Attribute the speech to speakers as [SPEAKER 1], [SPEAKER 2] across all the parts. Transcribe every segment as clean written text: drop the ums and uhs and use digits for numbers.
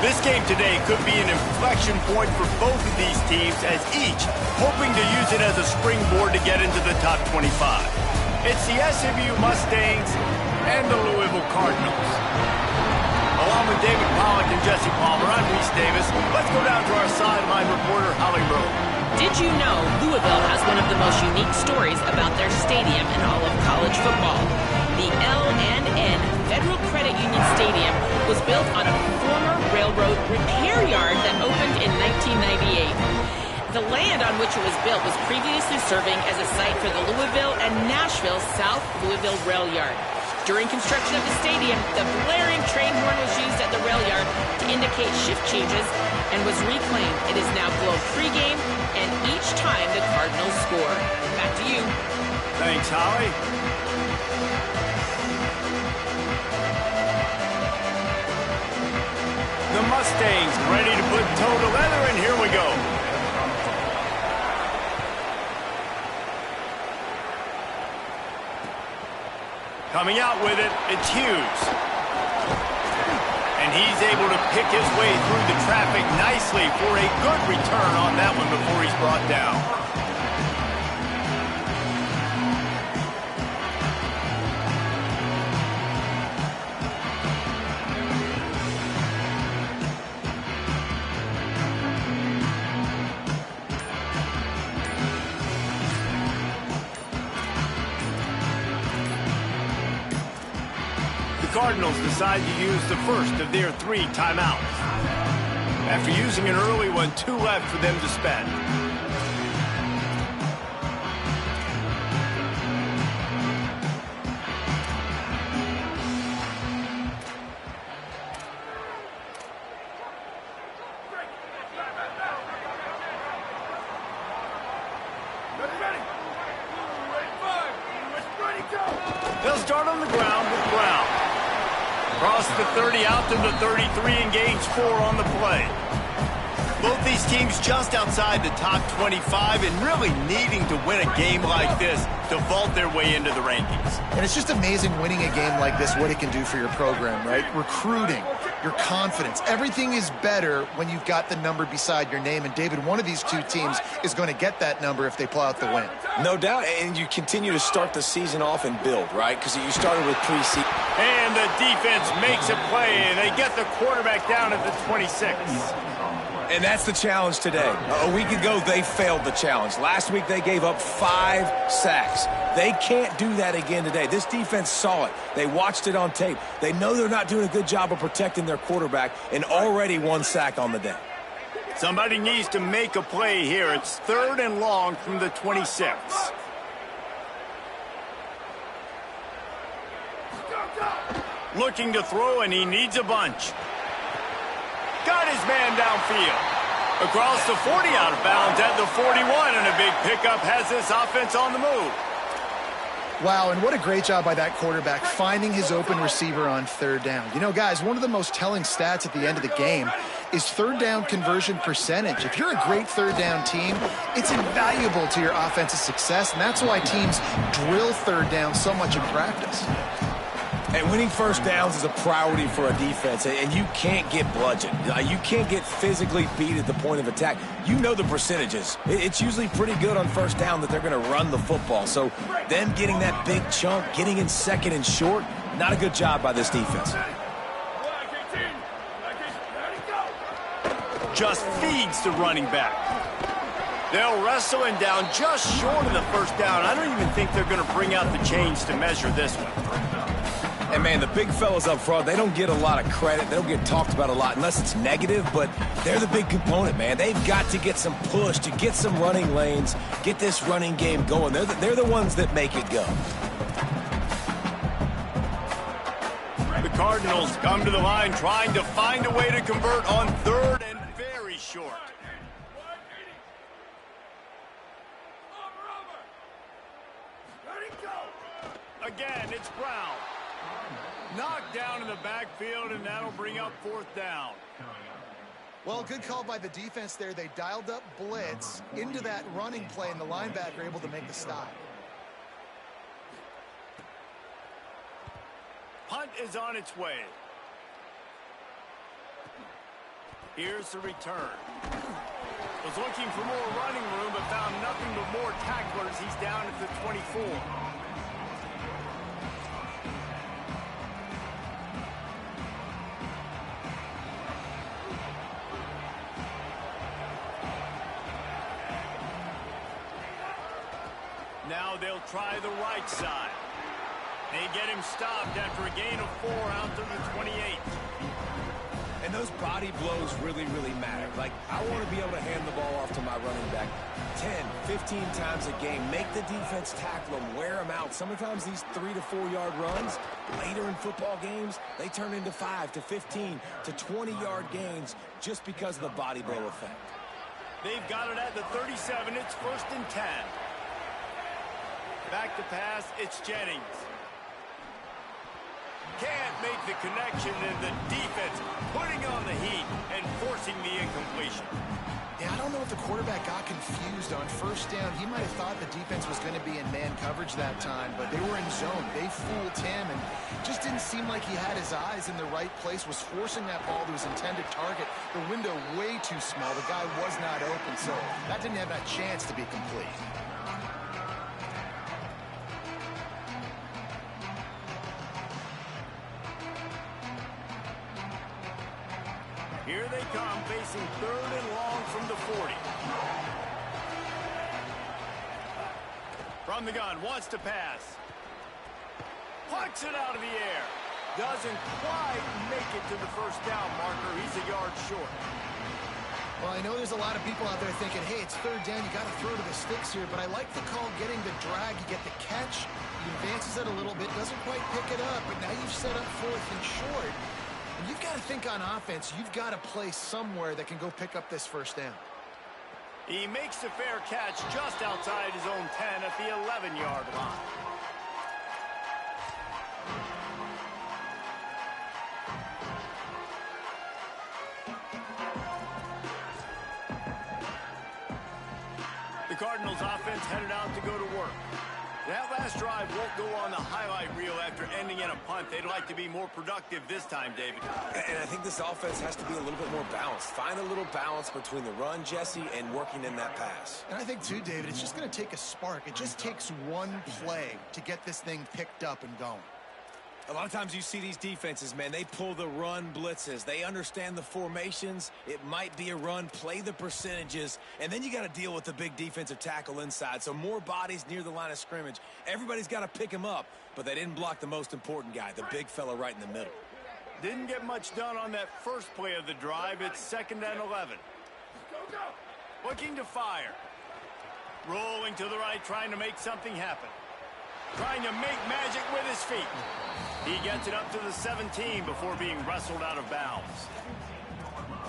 [SPEAKER 1] This game today could be an inflection point for both of these teams as each hoping to use it as a springboard to get into the top 25. It's the SMU Mustangs and the Louisville Cardinals. Along with David Pollack and Jesse Palmer, I'm Reese Davis. Let's go down to our sideline reporter, Holly Rowe.
[SPEAKER 2] Did you know Louisville has one of the most unique stories about their stadium in all of college football? The L&N Federal Credit Union Stadium was built on a former railroad repair yard that opened in 1998. The land on which it was built was previously serving as a site for the Louisville and Nashville South Louisville Rail Yard. During construction of the stadium, the blaring train horn was used at the rail yard to indicate shift changes and was reclaimed. It is now Globe pregame and each time the Cardinals score. Back to you.
[SPEAKER 1] Thanks, Holly. The Mustangs ready to put toe to leather, and here we go. Coming out with it, it's Hughes. And he's able to pick his way through the traffic nicely for a good return on that one before he's brought down. Cardinals decide to use the first of their 3 timeouts. After using an early one, 2 left for them to spend. They'll start on the ground with Brown. Across the 30, out to the 33, and gains 4 on the play. Both these teams just outside the top 25 and really needing to win a game like this to vault their way into the rankings.
[SPEAKER 3] And it's just amazing winning a game like this, what it can do for your program, right? Recruiting, your confidence, everything is better when you've got the number beside your name. And David, one of these 2 teams is going to get that number if they pull out the win.
[SPEAKER 4] No doubt, and you continue to start the season off and build, right? Because you started with preseason.
[SPEAKER 1] And the defense makes a play, and they get the quarterback down at the 26.
[SPEAKER 4] And that's the challenge today. A week ago, they failed the challenge. Last week, they gave up 5 sacks. They can't do that again today. This defense saw it. They watched it on tape. They know they're not doing a good job of protecting their quarterback, and already 1 sack on the day.
[SPEAKER 1] Somebody needs to make a play here. It's 3rd and long from the 26. Looking to throw, and he needs a bunch. Got his man downfield. Across the 40, out of bounds at the 41, and a big pickup has this offense on the move.
[SPEAKER 3] Wow, and what a great job by that quarterback finding his open receiver on 3rd down. You know, guys, one of the most telling stats at the end of the game is 3rd down conversion percentage. If you're a great 3rd down team, it's invaluable to your offensive success, and that's why teams drill 3rd down so much in practice.
[SPEAKER 4] And winning 1st downs is a priority for a defense, and you can't get bludgeoned. You can't get physically beat at the point of attack. You know the percentages. It's usually pretty good on 1st down that they're going to run the football. So them getting that big chunk, getting in 2nd and short, not a good job by this defense.
[SPEAKER 1] Just feeds the running back. They'll wrestle him down just short of the 1st down. I don't even think they're going to bring out the chains to measure this one.
[SPEAKER 4] And, man, the big fellas up front, they don't get a lot of credit. They don't get talked about a lot unless it's negative, but they're the big component, man. They've got to get some push, to get some running lanes, get this running game going. They're the ones that make it go.
[SPEAKER 1] The Cardinals come to the line trying to find a way to convert on 3rd and very short. Again, it's Brown. Knocked down in the backfield, and that'll bring up 4th down.
[SPEAKER 3] Well, good call by the defense there. They dialed up blitz into that running play, and the linebacker able to make the stop.
[SPEAKER 1] Punt is on its way. Here's the return. Was looking for more running room, but found nothing but more tacklers. He's down at the 24. Now they'll try the right side. They get him stopped after a gain of 4 out to the 28.
[SPEAKER 4] And those body blows really, really matter. Like, I want to be able to hand the ball off to my running back 10, 15 times a game. Make the defense tackle them, wear them out. Sometimes these 3 to 4 yard runs, later in football games, they turn into 5 to 15 to 20 yard gains just because of the body blow effect.
[SPEAKER 1] They've got it at the 37. It's 1st and 10. Back to pass, it's Jennings. Can't make the connection, and the defense putting on the heat and forcing the incompletion.
[SPEAKER 3] Yeah, I don't know if the quarterback got confused on 1st down. He might have thought the defense was going to be in man coverage that time, but they were in zone. They fooled him, and just didn't seem like he had his eyes in the right place, was forcing that ball to his intended target. The window way too small. The guy was not open, so that didn't have that chance to be complete.
[SPEAKER 1] Here they come, facing 3rd and long from the 40. From the gun, wants to pass. Pucks it out of the air. Doesn't quite make it to the 1st down marker. He's a yard short.
[SPEAKER 3] Well, I know there's a lot of people out there thinking, hey, it's 3rd down, you got to throw to the sticks here, but I like the call getting the drag. You get the catch, he advances it a little bit, doesn't quite pick it up, but now you've set up 4th and short. And you've got to think on offense, you've got to play somewhere that can go pick up this 1st down.
[SPEAKER 1] He makes the fair catch just outside his own 10 at the 11-yard line. The Cardinals offense headed out to go to work. That last drive won't go on the highlight reel after ending in a punt. They'd like to be more productive this time, David.
[SPEAKER 4] And I think this offense has to be a little bit more balanced. Find a little balance between the run, Jesse, and working in that pass.
[SPEAKER 3] And I think, too, David, it's just going to take a spark. It just takes one play to get this thing picked up and going.
[SPEAKER 4] A lot of times you see these defenses, man, they pull the run blitzes. They understand the formations. It might be a run, play the percentages, and then you got to deal with the big defensive tackle inside. So more bodies near the line of scrimmage. Everybody's got to pick him up, but they didn't block the most important guy, the big fella right in the middle.
[SPEAKER 1] Didn't get much done on that first play of the drive. It's 2nd and 11. Looking to fire. Rolling to the right, trying to make something happen. Trying to make magic with his feet. He gets it up to the 17 before being wrestled out of bounds.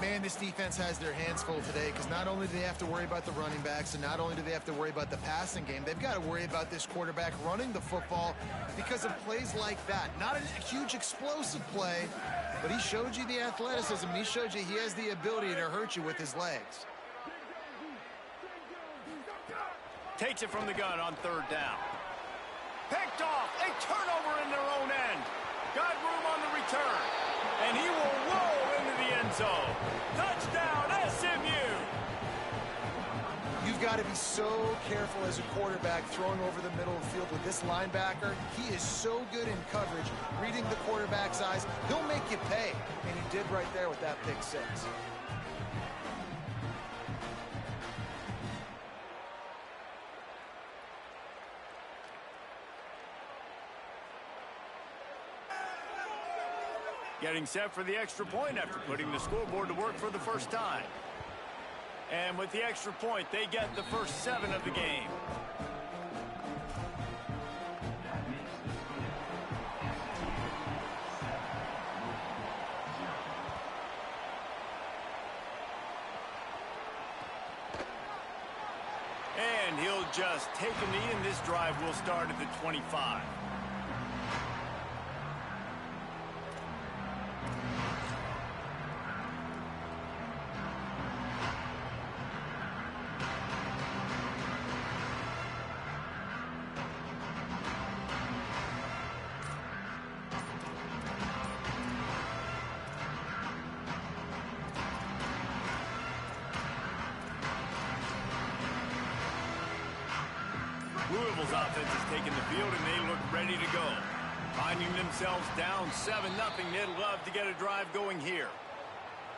[SPEAKER 3] Man, this defense has their hands full today because not only do they have to worry about the running backs and not only do they have to worry about the passing game, they've got to worry about this quarterback running the football because of plays like that. Not a huge explosive play, but he showed you the athleticism. He showed you he has the ability to hurt you with his legs.
[SPEAKER 1] Takes it from the gun on 3rd down. Picked off, a turnover in their own end. Got room on the return, and he will roll into the end zone. Touchdown, SMU!
[SPEAKER 3] You've got to be so careful as a quarterback throwing over the middle of the field with this linebacker. He is so good in coverage, reading the quarterback's eyes. He'll make you pay, and he did right there with that pick 6.
[SPEAKER 1] Getting set for the extra point after putting the scoreboard to work for the first time. And with the extra point, they get the first 7 of the game. And he'll just take a knee, and this drive will start at the 25. Louisville's offense has taken the field, and they look ready to go. Finding themselves down 7-0, they'd love to get a drive going here.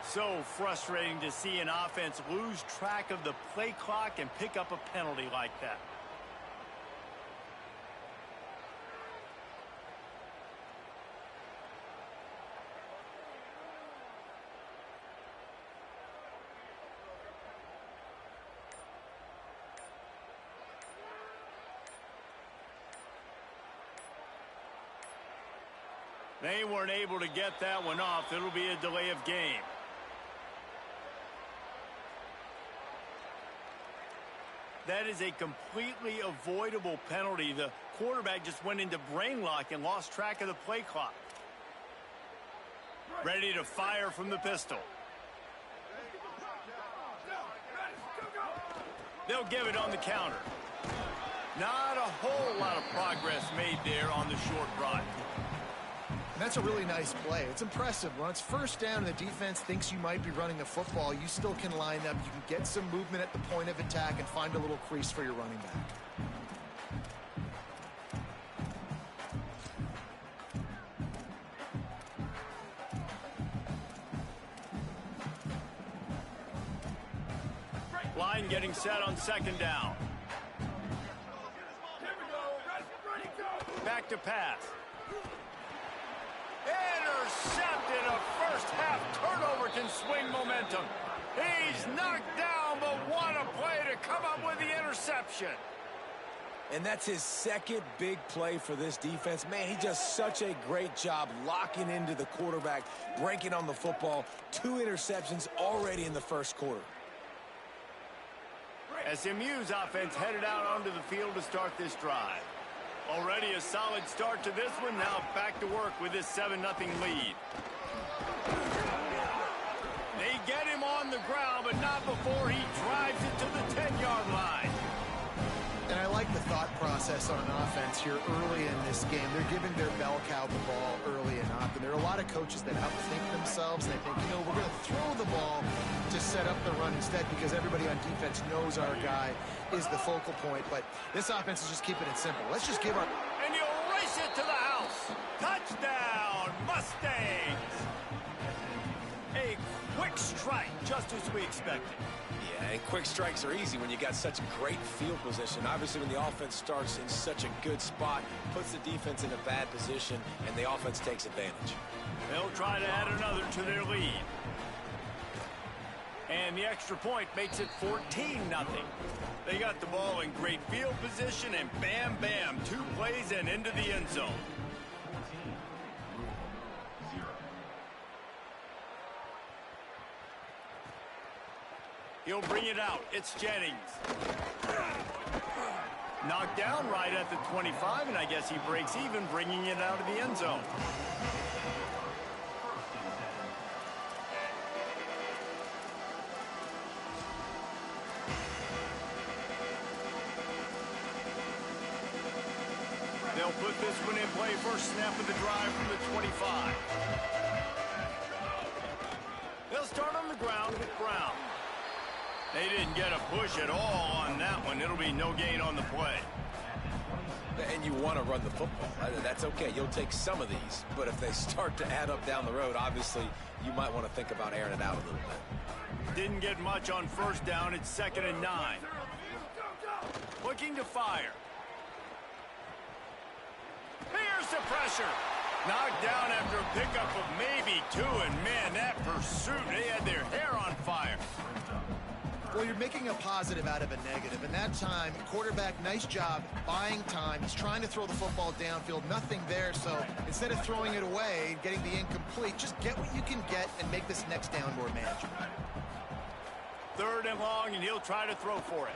[SPEAKER 1] So frustrating to see an offense lose track of the play clock and pick up a penalty like that. They weren't able to get that one off. It'll be a delay of game. That is a completely avoidable penalty. The quarterback just went into brain lock and lost track of the play clock. Ready to fire from the pistol. They'll give it on the counter. Not a whole lot of progress made there on the short run.
[SPEAKER 3] And that's a really nice play. It's impressive. When it's first down and the defense thinks you might be running the football, you still can line up. You can get some movement at the point of attack and find a little crease for your running back.
[SPEAKER 1] Line getting set on second down. Back to pass. Intercepted. A first-half turnover can swing momentum. He's knocked down, but what a play to come up with the interception.
[SPEAKER 4] And that's his second big play for this defense. Man, he does such a great job locking into the quarterback, breaking on the football. 2 interceptions already in the first quarter.
[SPEAKER 1] SMU's offense headed out onto the field to start this drive. Already a solid start to this one. Now back to work with this 7-0 lead. They get him on the ground, but not before he drives it to the 10-yard line.
[SPEAKER 3] And I like the thought process on offense here early in this game. They're giving their bell cow the ball early and often. There are a lot of coaches that outthink themselves, and they think, you know, we're going to throw the ball to set up the run instead because everybody on defense knows our guy is the focal point. But this offense is just keeping it simple. Let's just give our...
[SPEAKER 1] And he'll race it to the house. Touchdown, Mustangs. A quick strike, just as we expected.
[SPEAKER 4] Yeah, and quick strikes are easy when you got such great field position. Obviously, when the offense starts in such a good spot, puts the defense in a bad position, and the offense takes advantage.
[SPEAKER 1] They'll try to add another to their lead. And the extra point makes it 14-0. They got the ball in great field position, and bam, bam, 2 plays and into the end zone. He'll bring it out. It's Jennings. Knocked down right at the 25, and I guess he breaks even, bringing it out of the end zone. They'll put this one in play. First snap of the drive from the 25. They'll start on the ground with Brown. They didn't get a push at all on that one. It'll be no gain on the play.
[SPEAKER 4] And you want to run the football. That's okay. You'll take some of these. But if they start to add up down the road, obviously, you might want to think about airing it out a little bit.
[SPEAKER 1] Didn't get much on first down. It's 2nd and 9. Looking to fire. Here's the pressure. Knocked down after a pickup of maybe 2. And, man, that pursuit, they had their hair on fire.
[SPEAKER 3] Well, you're making a positive out of a negative. And that time, quarterback, nice job buying time. He's trying to throw the football downfield. Nothing there. So instead of throwing it away, getting the incomplete, just get what you can get and make this next down more manageable.
[SPEAKER 1] 3rd and long, and he'll try to throw for it.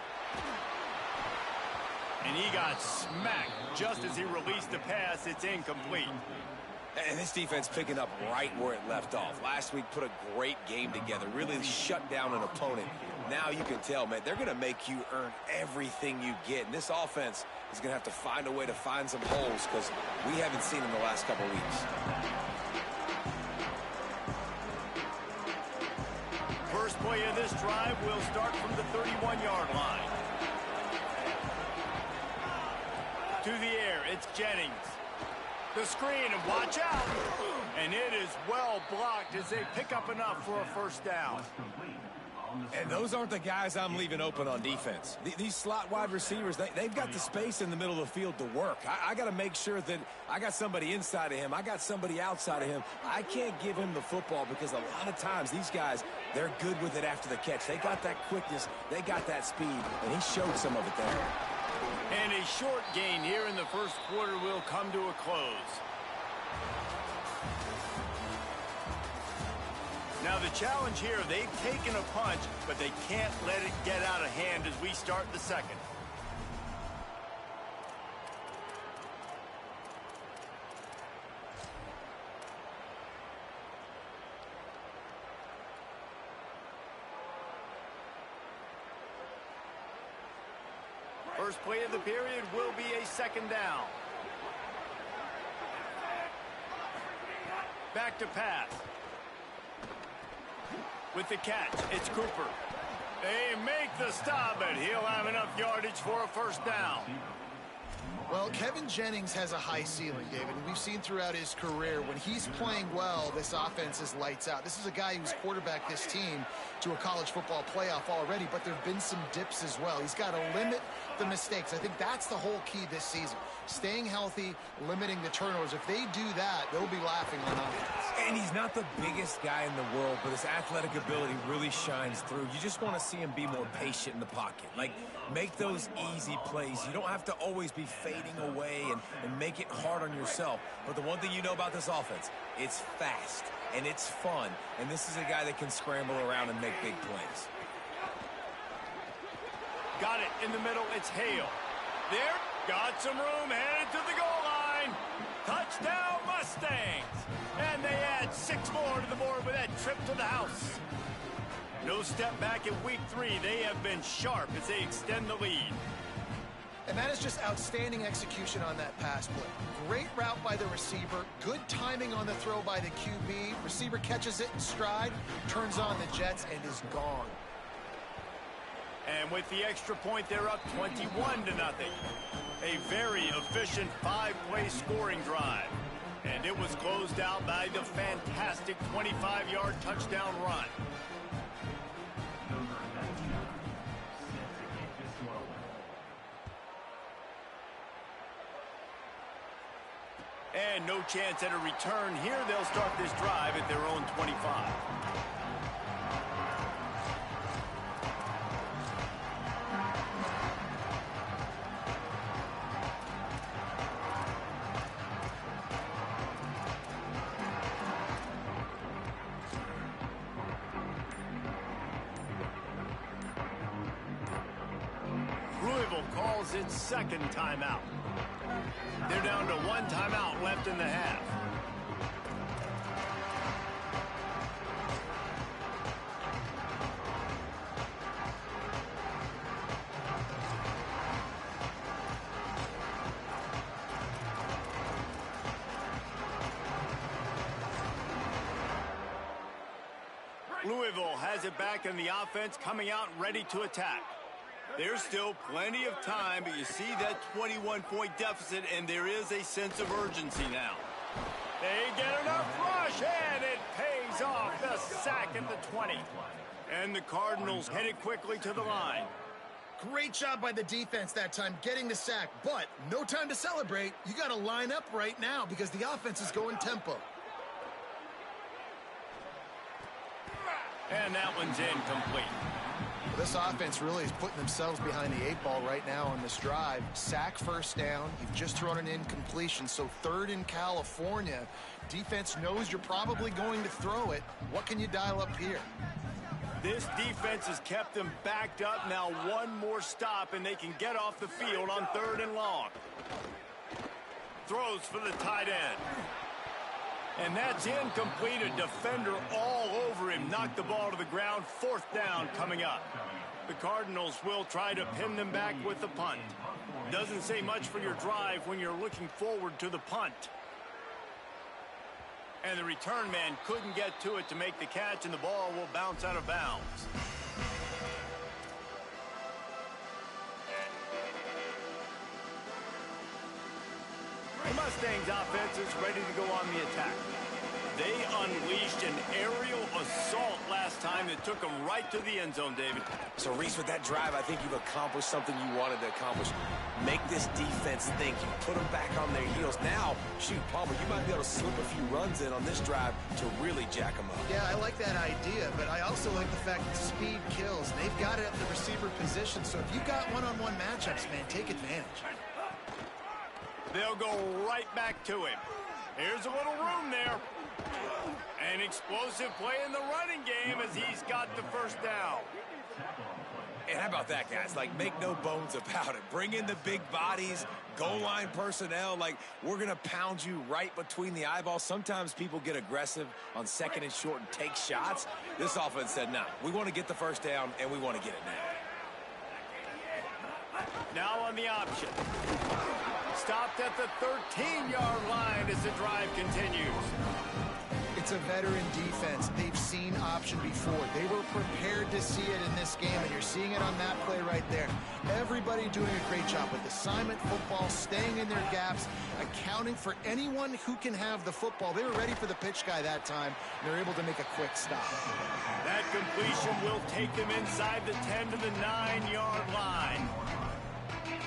[SPEAKER 1] And he got smacked just as he released the pass. It's incomplete.
[SPEAKER 4] And this defense picking up right where it left off. Last week put a great game together, really shut down an opponent. Now you can tell, man, they're going to make you earn everything you get. And this offense is going to have to find a way to find some holes because we haven't seen them the last couple weeks.
[SPEAKER 1] First play of this drive will start from the 31-yard line. To the air, it's Jennings. The screen, and watch out! And it is well blocked as they pick up enough for a first down.
[SPEAKER 4] And those aren't the guys I'm leaving open on defense. These slot wide receivers, they've got the space in the middle of the field to work. I got to make sure that I got somebody inside of him. I got somebody outside of him. I can't give him the football because a lot of times these guys, they're good with it after the catch. They got that quickness. They got that speed, and he showed some of it there.
[SPEAKER 1] And a short gain here in the first quarter will come to a close. Now the challenge here, they've taken a punch, but they can't let it get out of hand as we start the second. First play of the period will be a second down. Back to pass. With the catch, it's Cooper. They make the stop, but he'll have enough yardage for a first down.
[SPEAKER 3] Well, Kevin Jennings has a high ceiling, David, and we've seen throughout his career when he's playing well, this offense is lights out. This is a guy who's quarterbacked this team to a college football playoff already, but there have been some dips as well. He's got to limit the mistakes. I think that's the whole key this season. Staying healthy, limiting the turnovers. If they do that, they'll be laughing on offense.
[SPEAKER 4] And he's not the biggest guy in the world, but his athletic ability really shines through. You just want to see him be more patient in the pocket. Like, make those easy plays. You don't have to always be fading away and make it hard on yourself. But the one thing you know about this offense, it's fast and it's fun. And this is a guy that can scramble around and make big plays.
[SPEAKER 1] Got it in the middle. It's Hale. There. Got some room. Headed to the goal line. Touchdown Mustangs. And they add 6 more to the board with that trip to the house. No step back in week 3. They have been sharp as they extend the lead.
[SPEAKER 3] And that is just outstanding execution on that pass play. Great route by the receiver. Good timing on the throw by the QB. Receiver catches it in stride, turns on the jets, and is gone.
[SPEAKER 1] And with the extra point, they're up 21-0. A very efficient 5-play scoring drive. And it was closed out by the fantastic 25-yard touchdown run. And no chance at a return here. They'll start this drive at their own 25. Louisville calls its second timeout. They're down to 1 timeout left in the half. Louisville has it back in the offense, coming out ready to attack. There's still plenty of time, but you see that 21-point deficit, and there is a sense of urgency now. They get enough rush, and it pays off. The sack at the 20. And the Cardinals headed quickly to the line.
[SPEAKER 3] Great job by the defense that time getting the sack, but no time to celebrate. You got to line up right now because the offense is going tempo.
[SPEAKER 1] And that one's incomplete.
[SPEAKER 3] Well, this offense really is putting themselves behind the 8 ball right now on this drive. Sack, first down. You've just thrown an incompletion, so 3rd in California. Defense knows you're probably going to throw it. What can you dial up here?
[SPEAKER 1] This defense has kept them backed up. Now 1 more stop, and they can get off the field on 3rd and long. Throws for the tight end. And that's incomplete. A defender all over him. Knocked the ball to the ground. 4th down coming up. The Cardinals will try to pin them back with the punt. Doesn't say much for your drive when you're looking forward to the punt. And the return man couldn't get to it to make the catch, and the ball will bounce out of bounds. The Mustangs offense is ready to go on the attack. They unleashed an aerial assault last time that took them right to the end zone, David.
[SPEAKER 4] So, Reese, with that drive, I think you've accomplished something you wanted to accomplish. Make this defense think. You put them back on their heels. Now, shoot, Palmer, you might be able to slip a few runs in on this drive to really jack them up.
[SPEAKER 3] Yeah, I like that idea, but I also like the fact that speed kills. They've got it at the receiver position, so if you've got one-on-one matchups, man, take advantage.
[SPEAKER 1] They'll go right back to him. Here's a little room there. An explosive play in the running game as he's got the first down.
[SPEAKER 4] And how about that, guys? Like, make no bones about it. Bring in the big bodies, goal line personnel. Like, we're going to pound you right between the eyeballs. Sometimes people get aggressive on second and short and take shots. This offense said, nah, we want to get the first down, and we want to get it now.
[SPEAKER 1] Now on the option. Stopped at the 13-yard line as the drive continues.
[SPEAKER 3] It's a veteran defense. They've seen option before. They were prepared to see it in this game, and you're seeing it on that play right there. Everybody doing a great job with assignment football, staying in their gaps, accounting for anyone who can have the football. They were ready for the pitch guy that time, and they're able to make a quick stop.
[SPEAKER 1] That completion will take them inside the 10 to the 9-yard line.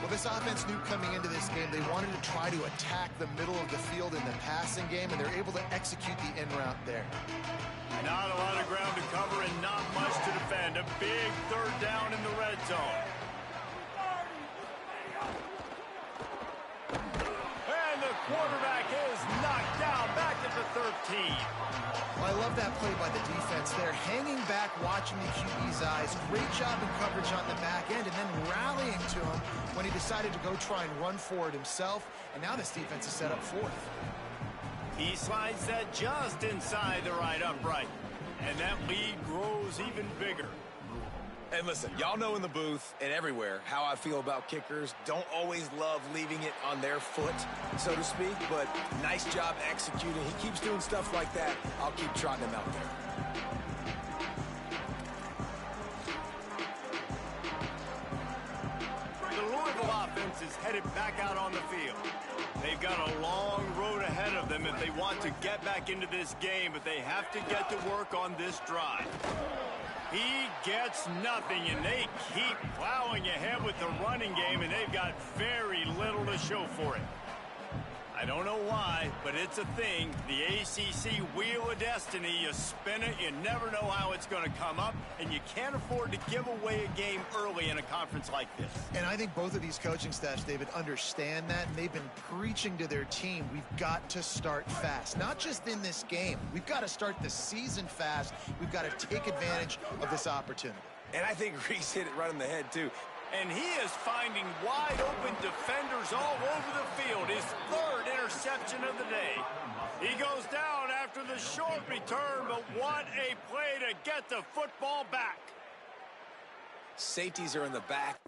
[SPEAKER 3] Well, this offense knew coming into this game they wanted to try to attack the middle of the field in the passing game, and they're able to execute the in route there.
[SPEAKER 1] Not a lot of ground to cover and not much to defend. A big third down in the red zone. And the quarterback is knocked down back at the 13.
[SPEAKER 3] Well, I love that play by the defense there. Hanging back, watching the QB's eyes. Great job in coverage on the back end, and then rallying to him when he decided to go try and run for it himself. And now this defense is set up fourth.
[SPEAKER 1] He slides that just inside the right upright. And that lead grows even bigger.
[SPEAKER 4] And listen, y'all know in the booth and everywhere how I feel about kickers. Don't always love leaving it on their foot, so to speak, but nice job executing. He keeps doing stuff like that. I'll keep trotting him out there.
[SPEAKER 1] The Louisville offense is headed back out on the field. They've got a long road ahead of them if they want to get back into this game, but they have to get to work on this drive. He gets nothing, and they keep plowing ahead with the running game, and they've got very little to show for it. I don't know why, but it's a thing. The ACC Wheel of Destiny, you spin it, you never know how it's going to come up, and you can't afford to give away a game early in a conference like this.
[SPEAKER 3] And I think both of these coaching staffs, David, understand that, and they've been preaching to their team, we've got to start fast. Not just in this game. We've got to start the season fast. We've got to take advantage of this opportunity.
[SPEAKER 4] And I think Reese hit it right on the head, too.
[SPEAKER 1] And he is finding wide-open defenders all over the field. His third interception of the day. He goes down after the short return, but what a play to get the football back.
[SPEAKER 4] Safeties are in the back.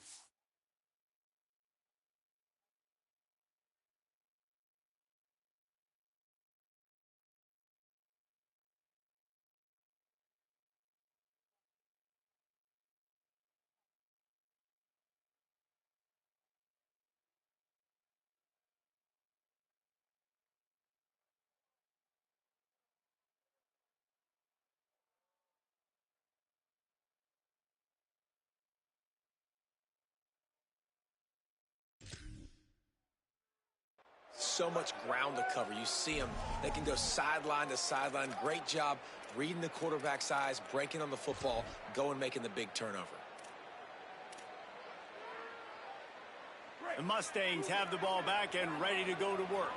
[SPEAKER 4] So much ground to cover. You see them. They can go sideline to sideline. Great job reading the quarterback's eyes, breaking on the football, going making the big turnover.
[SPEAKER 1] The Mustangs have the ball back and ready to go to work.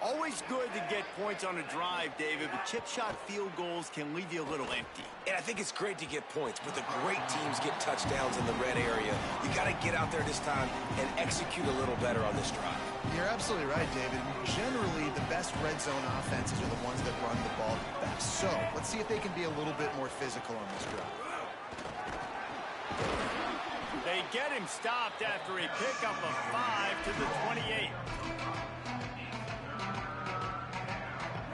[SPEAKER 1] Always good to get points on a drive, David, but chip shot field goals can leave you a little empty.
[SPEAKER 4] And I think it's great to get points, but the great teams get touchdowns in the red area. You got to get out there this time and execute a little better on this drive.
[SPEAKER 3] You're absolutely right, David. Generally, the best red zone offenses are the ones that run the ball best. So let's see if they can be a little bit more physical on this drive.
[SPEAKER 1] They get him stopped after a pickup of 5 to the 28.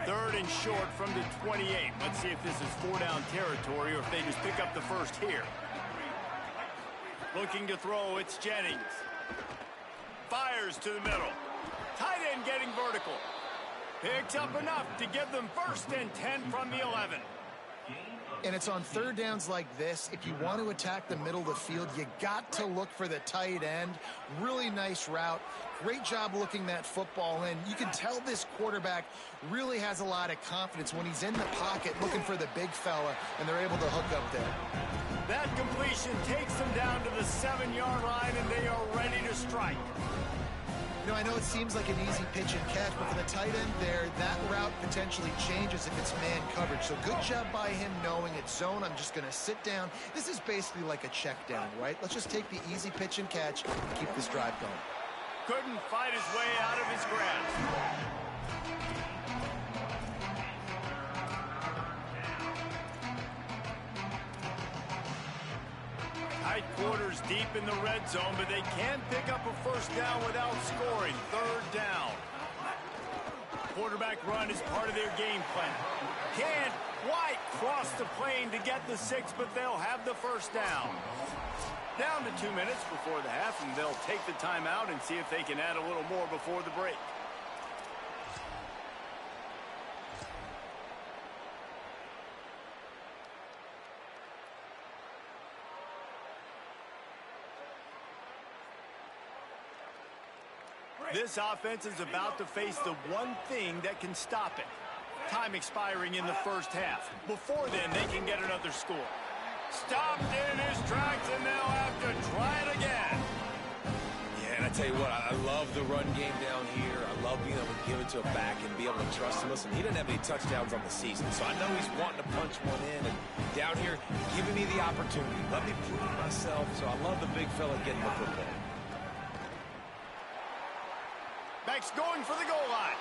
[SPEAKER 1] Third and short from the 28. Let's see if this is 4-down territory or if they just pick up the first here. Looking to throw, it's Jennings. Fires to the middle. Tight end getting vertical. Picks up enough to give them 1st and 10 from the 11.
[SPEAKER 3] And it's on third downs like this. If you want to attack the middle of the field, you got to look for the tight end. Really nice route. Great job looking that football in. You can tell this quarterback really has a lot of confidence when he's in the pocket looking for the big fella, and they're able to hook up there.
[SPEAKER 1] That completion takes them down to the 7-yard line, and they are ready to strike.
[SPEAKER 3] You know, I know it seems like an easy pitch and catch, but for the tight end there, that route potentially changes if it's man coverage. So good job by him knowing it's zone. I'm just going to sit down. This is basically like a check down, right? Let's just take the easy pitch and catch and keep this drive going.
[SPEAKER 1] Couldn't fight his way out of his grasp. Tight quarters deep in the red zone, but they can pick up a 1st down without scoring. 3rd down. Quarterback run is part of their game plan. Can White cross the plane to get the 6, but they'll have the 1st down. Down to 2 minutes before the half, and they'll take the timeout and see if they can add a little more before the break. This offense is about to face the one thing that can stop it. Time expiring in the 1st half. Before then, they can get another score. Stopped in his tracks, and they'll have to try it again.
[SPEAKER 4] Yeah, and I tell you what, I love the run game down here. I love being able to give it to a back and be able to trust him. Listen, he doesn't have any touchdowns on the season, so I know he's wanting to punch one in. And down here, giving me the opportunity. Let me prove myself, so I love the big fella getting the football.
[SPEAKER 1] Back's going for the goal line.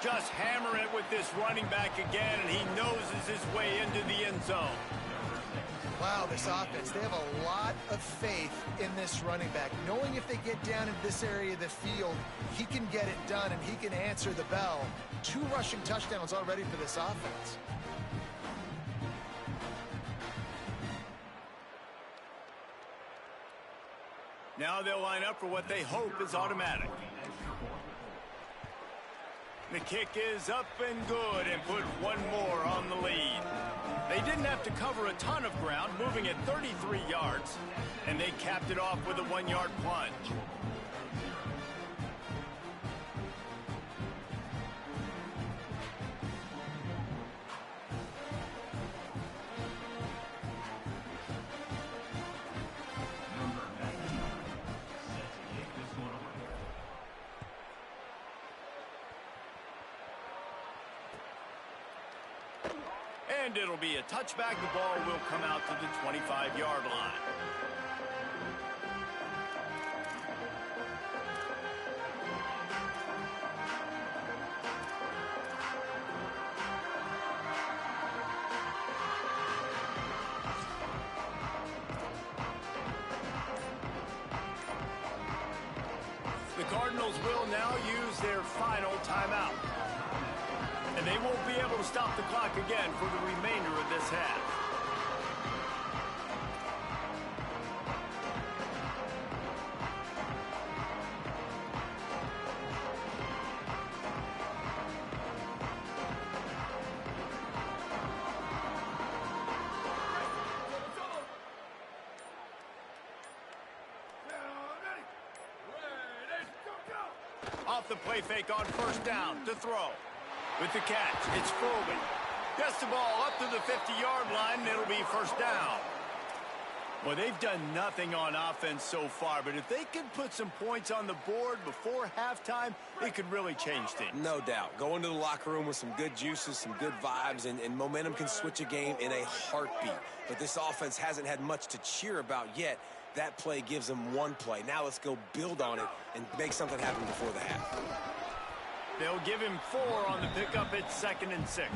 [SPEAKER 1] Just hammer it with this running back again, and he noses his way into the end zone.
[SPEAKER 3] Wow, this offense, they have a lot of faith in this running back. Knowing if they get down in this area of the field, he can get it done, and he can answer the bell. 2 rushing touchdowns already for this offense.
[SPEAKER 1] Now they'll line up for what they hope is automatic. The kick is up and good and put one more on the lead. They didn't have to cover a ton of ground, moving at 33 yards, and they capped it off with a 1-yard plunge. And it'll be a touchback. The ball will come out to the 25-yard line. The Cardinals will now use their final timeout. And they won't be able to stop the clock again for the remainder of this half. Off the play fake on 1st down to throw. With the catch, it's Foley. Gets the ball up to the 50-yard line, and it'll be 1st down. Well, they've done nothing on offense so far, but if they could put some points on the board before halftime, it could really change things.
[SPEAKER 4] No doubt. Go into the locker room with some good juices, some good vibes, and momentum can switch a game in a heartbeat. But this offense hasn't had much to cheer about yet. That play gives them one play. Now let's go build on it and make something happen before the half.
[SPEAKER 1] They'll give him 4 on the pickup. It's 2nd and 6.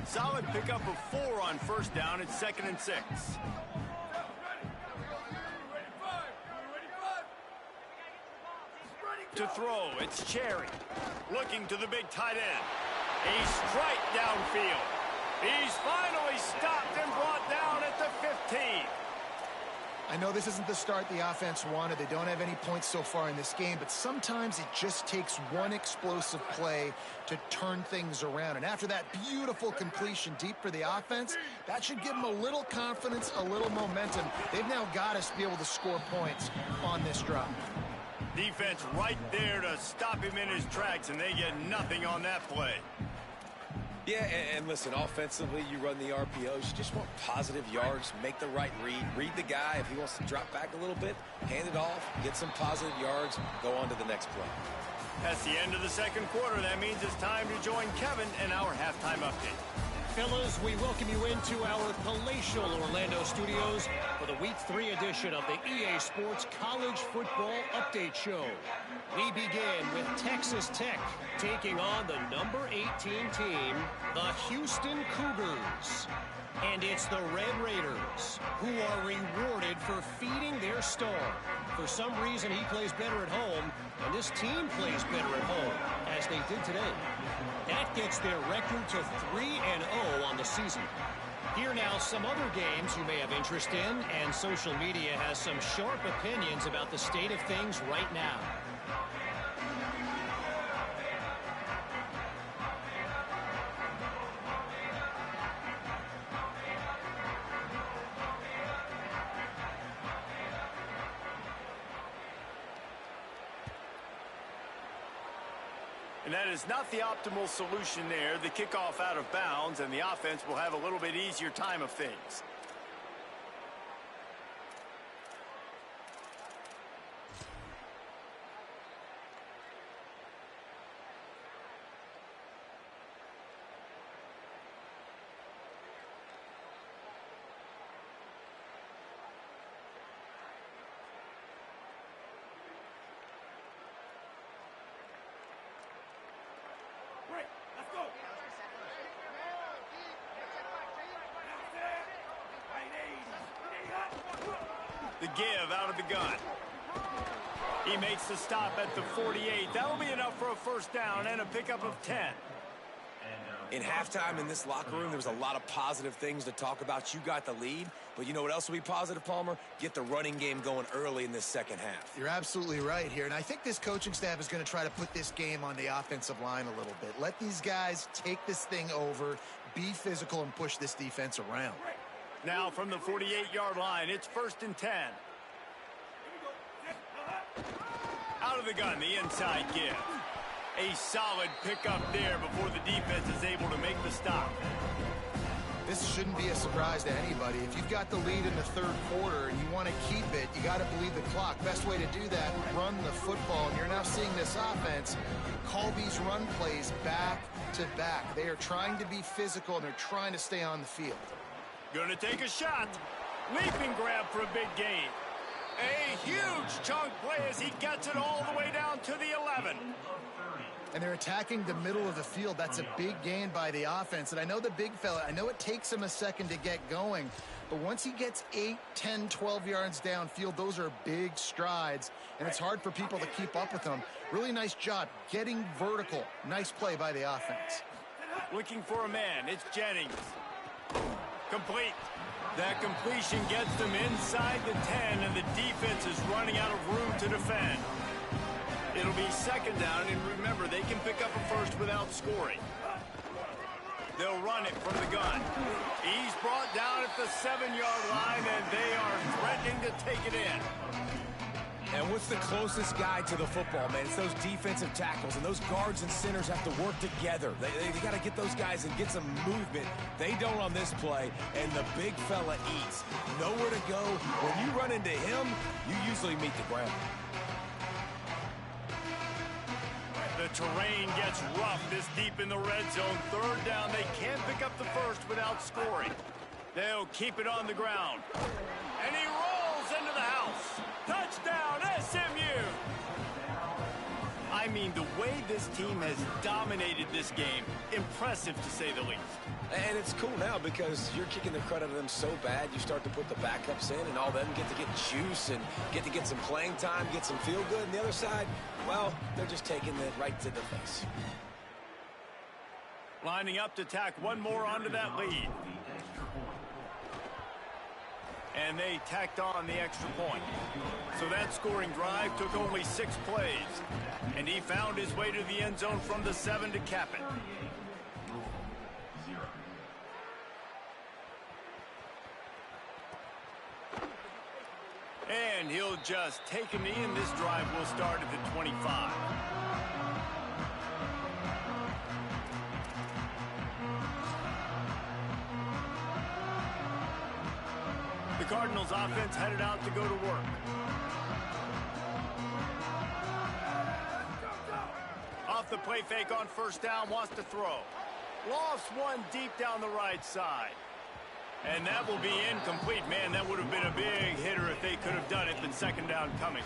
[SPEAKER 1] Solid pickup of 4 on 1st down. It's 2nd and 6. To throw, it's Cherry. Looking to the big tight end. A strike downfield. He's finally stopped and brought down at the 15.
[SPEAKER 3] I know this isn't the start the offense wanted. They don't have any points so far in this game, but sometimes it just takes one explosive play to turn things around. And after that beautiful completion deep for the offense, that should give them a little confidence, a little momentum. They've now got us to be able to score points on this drive.
[SPEAKER 1] Defense right there to stop him in his tracks, and they get nothing on that play.
[SPEAKER 4] Yeah, and listen, offensively, you run the RPOs. You just want positive yards, make the right read the guy. If he wants to drop back a little bit, hand it off, get some positive yards, go on to the next play.
[SPEAKER 1] That's the end of the second quarter. That means it's time to join Kevin in our halftime update.
[SPEAKER 5] Fellas, we welcome you into our palatial Orlando studios for the Week 3 edition of the EA Sports College Football Update Show. We begin with Texas Tech taking on the number 18 team, the Houston Cougars. And it's the Red Raiders who are rewarded for feeding their star. For some reason, he plays better at home, and this team plays better at home, as they did today. That gets their record to 3-0 on the season. Here now, some other games you may have interest in, and social media has some sharp opinions about the state of things right now.
[SPEAKER 1] And that is not the optimal solution there. The kickoff out of bounds, and the offense will have a little bit easier time of things. The give out of the gun. He makes the stop at the 48. That'll be enough for a first down and a pickup of 10.
[SPEAKER 4] In halftime in this locker room, there was a lot of positive things to talk about. You got the lead, but you know what else will be positive, Palmer? Get the running game going early in this second half.
[SPEAKER 3] You're absolutely right here, and I think this coaching staff is going to try to put this game on the offensive line a little bit. Let these guys take this thing over, be physical, and push this defense around.
[SPEAKER 1] Now from the 48-yard line, it's 1st and 10. Out of the gun, the inside give. A solid pickup there before the defense is able to make the stop.
[SPEAKER 3] This shouldn't be a surprise to anybody. If you've got the lead in the third quarter and you want to keep it, you got to bleed the clock. Best way to do that, run the football. And you're now seeing this offense call these run plays back to back. They are trying to be physical, and they're trying to stay on the field.
[SPEAKER 1] Gonna take a shot. Leaping grab for a big gain. A huge chunk play as he gets it all the way down to the 11.
[SPEAKER 3] And they're attacking the middle of the field. That's a big gain by the offense. And I know the big fella, I know it takes him a second to get going, but once he gets 8, 10, 12 yards downfield, those are big strides, and it's hard for people to keep up with them. Really nice job getting vertical. Nice play by the offense.
[SPEAKER 1] Looking for a man. It's Jennings. Complete. That completion gets them inside the 10, and the defense is running out of room to defend. It'll be second down, and remember, they can pick up a first without scoring. They'll run it from the gun. He's brought down at the 7-yard line, and they are threatening to take it in.
[SPEAKER 4] And what's the closest guy to the football, man? It's those defensive tackles, and those guards and centers have to work together. They got to get those guys and get some movement. They don't on this play, and the big fella eats. Nowhere to go. When you run into him, you usually meet the ground.
[SPEAKER 1] The terrain gets rough this deep in the red zone. Third down, they can't pick up the first without scoring. They'll keep it on the ground. And he rolls into the house. Touchdown, SMU! I mean, the way this team has dominated this game, impressive to say the least.
[SPEAKER 4] And it's cool now because you're kicking the crud out of them so bad, you start to put the backups in, and all of them get to get juice and get to get some playing time, get some feel good. And the other side, well, they're just taking it right to the face.
[SPEAKER 1] Lining up to tack one more onto that lead. And they tacked on the extra point. So that scoring drive took only 6 plays. And he found his way to the end zone from the 7 to cap it. And he'll just take a knee, and this drive will start at the 25. The Cardinals offense headed out to go to work. Off the play fake on first down, wants to throw. Lofts one deep down the right side. And that will be incomplete. Man, that would have been a big hitter if they could have done it, but second down coming.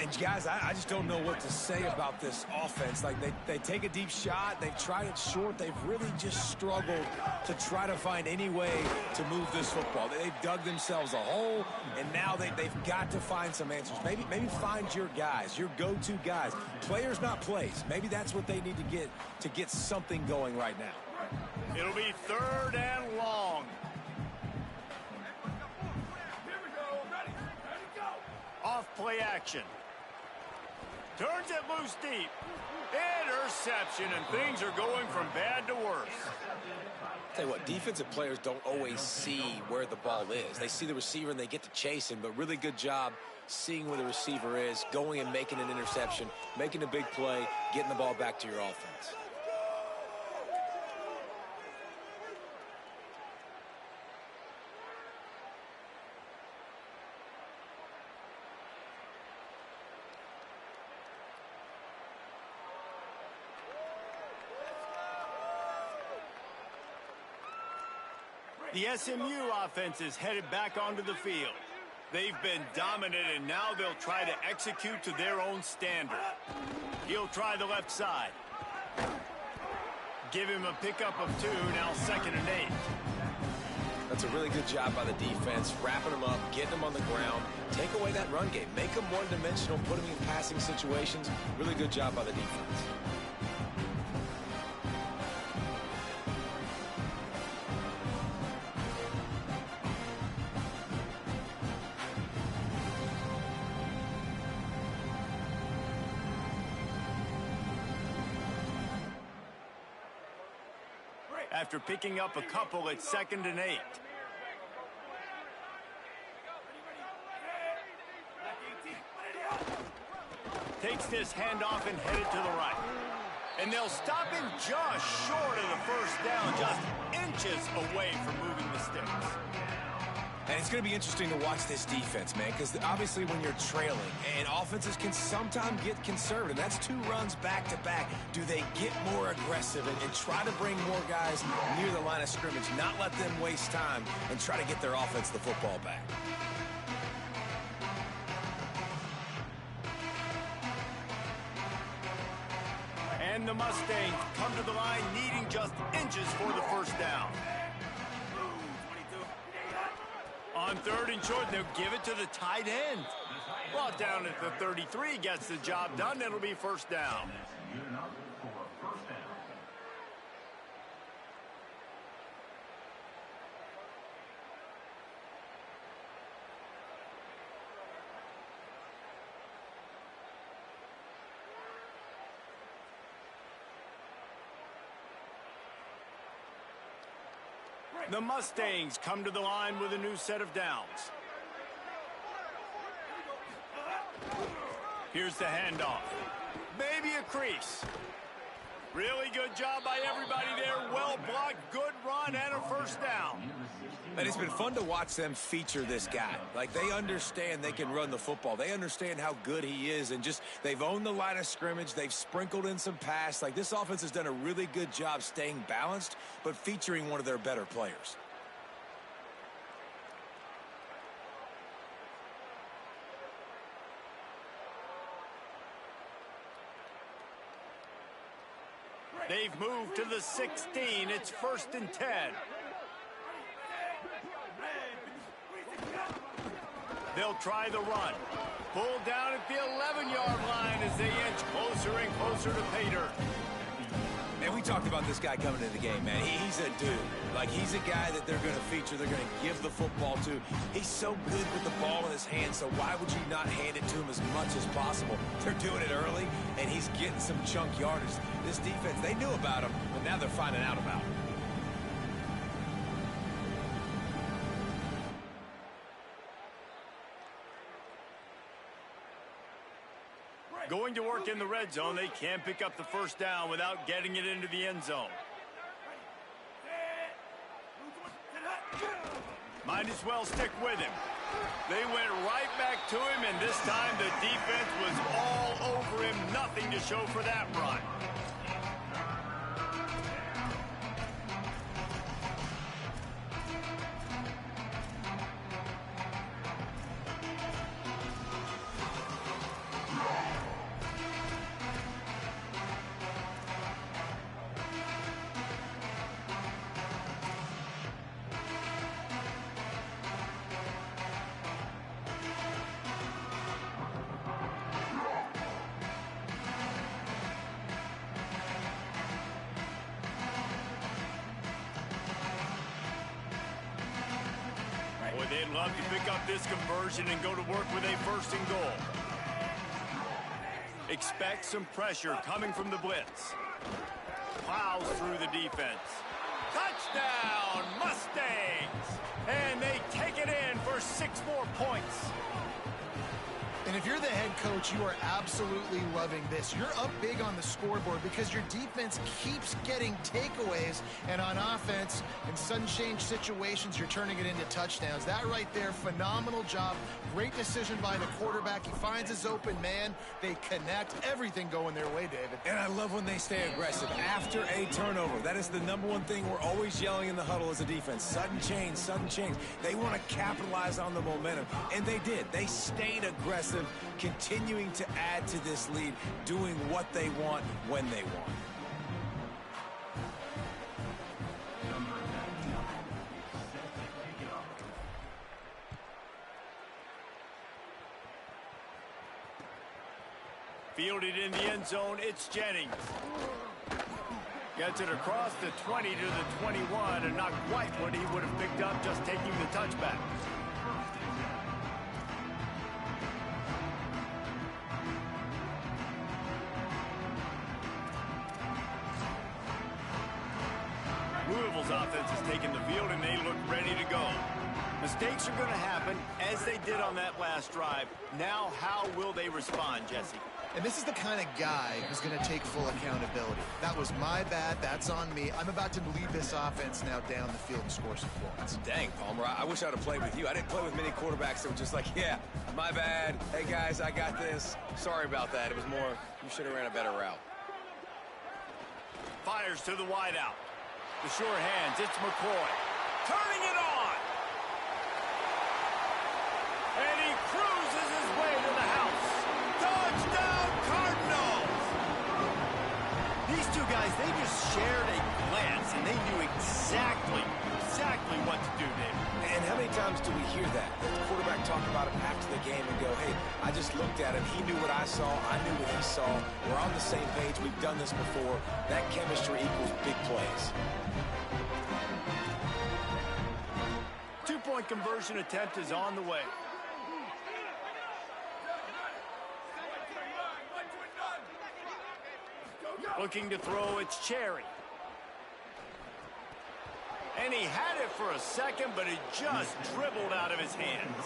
[SPEAKER 4] And guys, I just don't know what to say about this offense. Like, they take a deep shot, they've tried it short, they've really just struggled to try to find any way to move this football. They've dug themselves a hole, and now they've got to find some answers. Maybe find your guys, your go-to guys. Players, not plays. Maybe that's what they need to get something going right now.
[SPEAKER 1] It'll be 3rd and long. Off play action. Turns it loose deep. Interception, and things are going from bad to worse.
[SPEAKER 4] Tell you what, defensive players don't always see where the ball is. They see the receiver and they get to chase him, but really good job seeing where the receiver is, going and making an interception, making a big play, getting the ball back to your offense.
[SPEAKER 1] The SMU offense is headed back onto the field. They've been dominant, and now they'll try to execute to their own standard. He'll try the left side. Give him a pickup of 2, now 2nd and 8.
[SPEAKER 4] That's a really good job by the defense, wrapping them up, getting them on the ground, take away that run game, make them one-dimensional, put them in passing situations. Really good job by the defense.
[SPEAKER 1] After picking up a couple at 2nd and 8. Takes this handoff and headed to the right. And they'll stop him just short of the first down, just inches away from moving the sticks.
[SPEAKER 4] And it's going to be interesting to watch this defense, man, because obviously when you're trailing, and offenses can sometimes get conservative. That's 2 runs back-to-back. Do they get more aggressive and try to bring more guys near the line of scrimmage, not let them waste time, and try to get their offense the football back?
[SPEAKER 1] And the Mustangs come to the line needing just inches for the first down. On 3rd and short, they'll give it to the tight end. Brought down at the 33, gets the job done. It'll be first down. The Mustangs come to the line with a new set of downs. Here's the handoff. Maybe a crease. Really good job by everybody there. Well blocked, good run, and a first down.
[SPEAKER 4] And it's been fun to watch them feature this guy. Like, they understand they can run the football. They understand how good he is, and just they've owned the line of scrimmage. They've sprinkled in some pass. Like, this offense has done a really good job staying balanced, but featuring one of their better players.
[SPEAKER 1] They've moved to the 16. It's 1st and 10. They'll try the run. Pulled down at the 11-yard line as they inch closer and closer to pay dirt.
[SPEAKER 4] And we talked about this guy coming into the game, man. He's a dude. Like, he's a guy that they're going to feature, they're going to give the football to. He's so good with the ball in his hand, so why would you not hand it to him as much as possible? They're doing it early, and he's getting some chunk yardage. This defense, they knew about him, but now they're finding out about him.
[SPEAKER 1] Going to work in the red zone, they can't pick up the first down without getting it into the end zone. Might as well stick with him. They went right back to him, and this time the defense was all over him. Nothing to show for that run. Boy, they'd love to pick up this conversion and go to work with a 1st and goal. Expect some pressure coming from the blitz. Plows through the defense. Touchdown, Mustangs! And they take it in for 6 more points.
[SPEAKER 3] And if you're the head coach, you are absolutely loving this. You're up big on the scoreboard because your defense keeps getting takeaways, and on offense, in sudden change situations, you're turning it into touchdowns. That right there, phenomenal job. Great decision by the quarterback. He finds his open man. They connect. Everything going their way, David.
[SPEAKER 4] And I love when they stay aggressive after a turnover. That is the #1 thing we're always yelling in the huddle as a defense. Sudden change, sudden change. They want to capitalize on the momentum, and they did. They stayed aggressive, continuing to add to this lead, doing what they want when they want.
[SPEAKER 1] Fielded in the end zone, it's Jennings. Gets it across the 20 to the 21, and not quite what he would have picked up just taking the touchback. Louisville's offense has taken the field, and they look ready to go. Mistakes are going to happen, as they did on that last drive. Now, how will they respond, Jesse?
[SPEAKER 3] And this is the kind of guy who's going to take full accountability. That was my bad. That's on me. I'm about to lead this offense now down the field and score some points.
[SPEAKER 4] Dang, Palmer, I wish I would have played with you. I didn't play with many quarterbacks that were just like, yeah, my bad. Hey, guys, I got this. Sorry about that. It was more, you should have ran a better route.
[SPEAKER 1] Fires to the wideout. The sure hands, it's McCoy. Turning it on! And he cruises his way to the house. Touchdown, Cardinals! These two guys, they just shared a glance, and they knew exactly what to do, David.
[SPEAKER 4] And how many times do we hear that? The quarterback talk about him after the game and go, hey, I just looked at him. He knew what I saw. I knew what he saw. We're on the same page. We've done this before. That chemistry equals big plays.
[SPEAKER 1] 2-point conversion attempt is on the way. Looking to throw, it's Cherry. And he had it for a second, but it just dribbled out of his hands.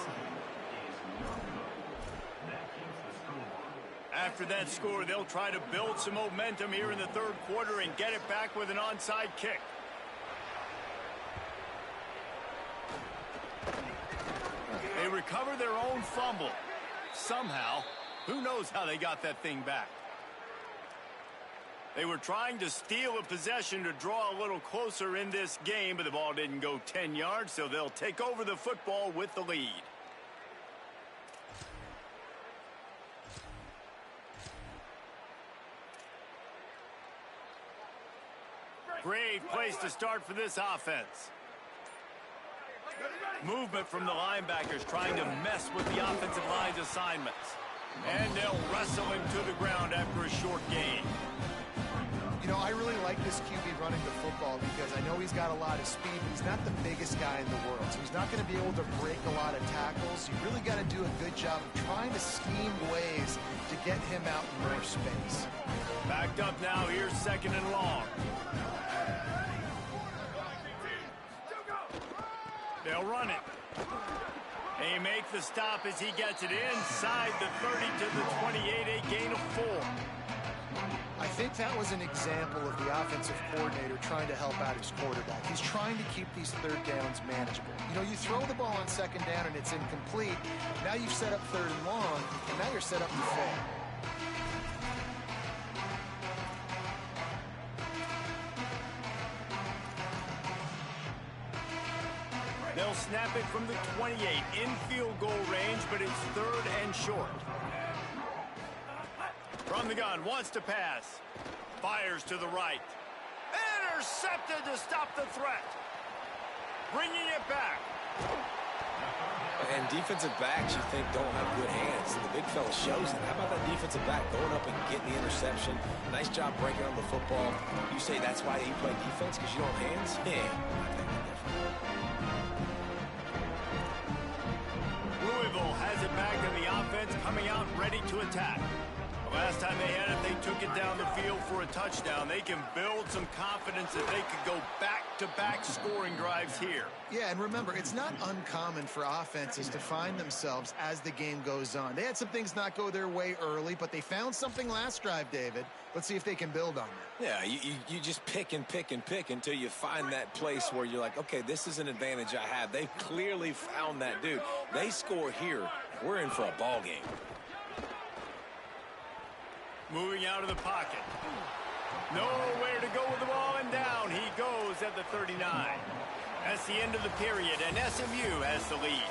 [SPEAKER 1] After that score, they'll try to build some momentum here in the 3rd quarter and get it back with an onside kick. They recover their own fumble. Somehow, who knows how they got that thing back. They were trying to steal a possession to draw a little closer in this game, but the ball didn't go 10 yards, so they'll take over the football with the lead. Great place to start for this offense. Movement from the linebackers trying to mess with the offensive line's assignments. And they'll wrestle him to the ground after a short gain.
[SPEAKER 3] You You know, I really like this QB running the football because I know he's got a lot of speed, but he's not the biggest guy in the world. So he's not going to be able to break a lot of tackles. You really got to do a good job of trying to scheme ways to get him out in more space.
[SPEAKER 1] Backed up now. Here's 2nd and long. They'll run it. They make the stop as he gets it inside the 30 to the 28, a gain of 4.
[SPEAKER 3] I think that was an example of the offensive coordinator trying to help out his quarterback. He's trying to keep these 3rd downs manageable. You know, you throw the ball on 2nd down and it's incomplete. Now you've set up 3rd and long, and now you're set up to fail.
[SPEAKER 1] They'll snap it from the 28 in field goal range, but it's 3rd and short. From the gun, wants to pass. Fires to the right. Intercepted to stop the threat. Bringing it back.
[SPEAKER 4] And defensive backs, you think, don't have good hands. And the big fella shows it. How about that defensive back going up and getting the interception? Nice job breaking on the football. You say that's why you play defense, because you don't have hands? Yeah, I think that's different.
[SPEAKER 1] Louisville has it back in the offense, coming out ready to attack. The last time they had it, they took it down the field for a touchdown. They can build some confidence that they could go back-to-back scoring drives here.
[SPEAKER 3] Yeah, and remember, it's not uncommon for offenses to find themselves as the game goes on. They had some things not go their way early, but they found something last drive, David. Let's see if they can build on that.
[SPEAKER 4] Yeah, you just pick and pick and pick until you find that place where you're like, okay, this is an advantage I have. They've clearly found that dude. They score here, we're in for a ball game.
[SPEAKER 1] Moving out of the pocket. Nowhere to go with the ball, and down he goes at the 39. That's the end of the period, and SMU has the lead.